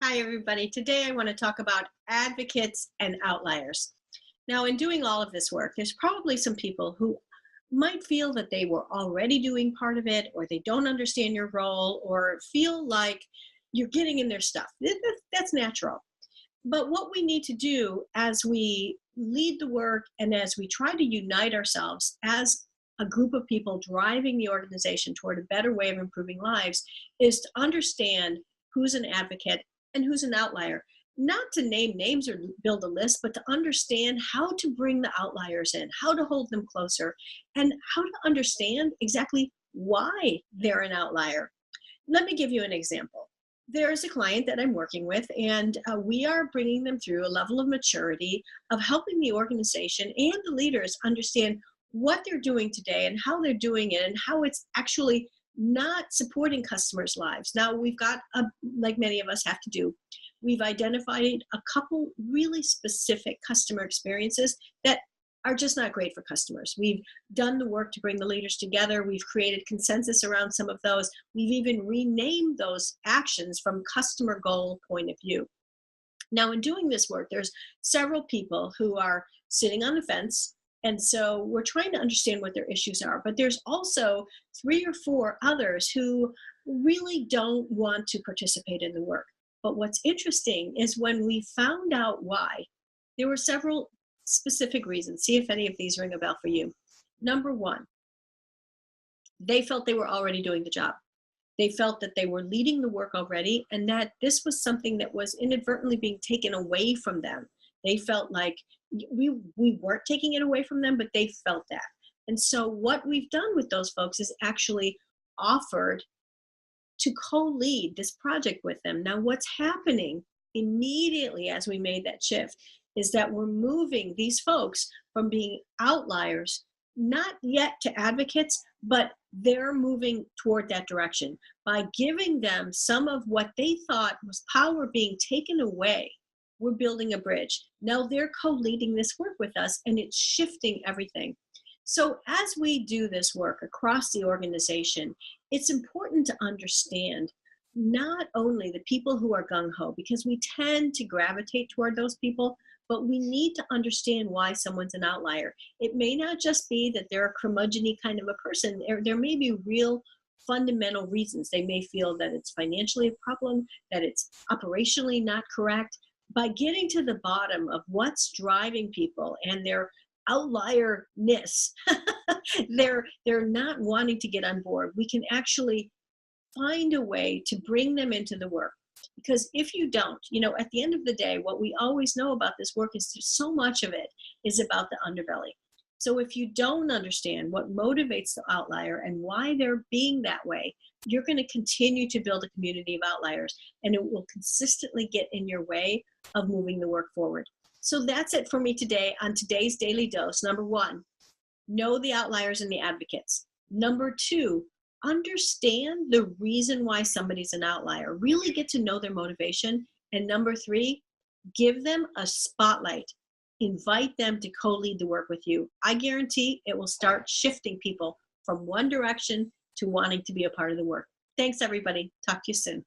Hi, everybody. Today I want to talk about advocates and outliers. Now, in doing all of this work, there's probably some people who might feel that they were already doing part of it, or they don't understand your role, or feel like you're getting in their stuff. That's natural. But what we need to do as we lead the work and as we try to unite ourselves as a group of people driving the organization toward a better way of improving lives is to understand who's an advocate and who's an outlier. Not to name names or build a list, but to understand how to bring the outliers in, how to hold them closer, and how to understand exactly why they're an outlier. Let me give you an example. There's a client that I'm working with, and we are bringing them through a level of maturity of helping the organization and the leaders understand what they're doing today and how they're doing it and how it's actually not supporting customers' lives. Now, like many of us have to do, we've identified a couple really specific customer experiences that are just not great for customers. We've done the work to bring the leaders together. We've created consensus around some of those. We've even renamed those actions from customer goal point of view. Now, in doing this work, there's several people who are sitting on the fence. And so we're trying to understand what their issues are. But there's also three or four others who really don't want to participate in the work. But what's interesting is when we found out why, there were several specific reasons. See if any of these ring a bell for you. Number one, they felt they were already doing the job. They felt that they were leading the work already and that this was something that was inadvertently being taken away from them. They felt like we weren't taking it away from them, but they felt that. And so what we've done with those folks is actually offered to co-lead this project with them. Now, what's happening immediately as we made that shift is that we're moving these folks from being outliers, not yet to advocates, but they're moving toward that direction by giving them some of what they thought was power being taken away. We're building a bridge. Now they're co-leading this work with us, and it's shifting everything. So as we do this work across the organization, it's important to understand not only the people who are gung-ho, because we tend to gravitate toward those people, but we need to understand why someone's an outlier. It may not just be that they're a curmudgeon-y kind of a person. There may be real fundamental reasons. They may feel that it's financially a problem, that it's operationally not correct. By getting to the bottom of what's driving people and their outlierness, they're not wanting to get on board, we can actually find a way to bring them into the work. Because if you don't, at the end of the day, what we always know about this work is so much of it is about the underbelly. So if you don't understand what motivates the outlier and why they're being that way, you're going to continue to build a community of outliers, and it will consistently get in your way of moving the work forward. So that's it for me today on today's Daily Dose. Number one, know the outliers and the advocates. Number two, understand the reason why somebody's an outlier. Really get to know their motivation. And number three, give them a spotlight. Invite them to co-lead the work with you. I guarantee it will start shifting people from one direction to wanting to be a part of the work. Thanks, everybody. Talk to you soon.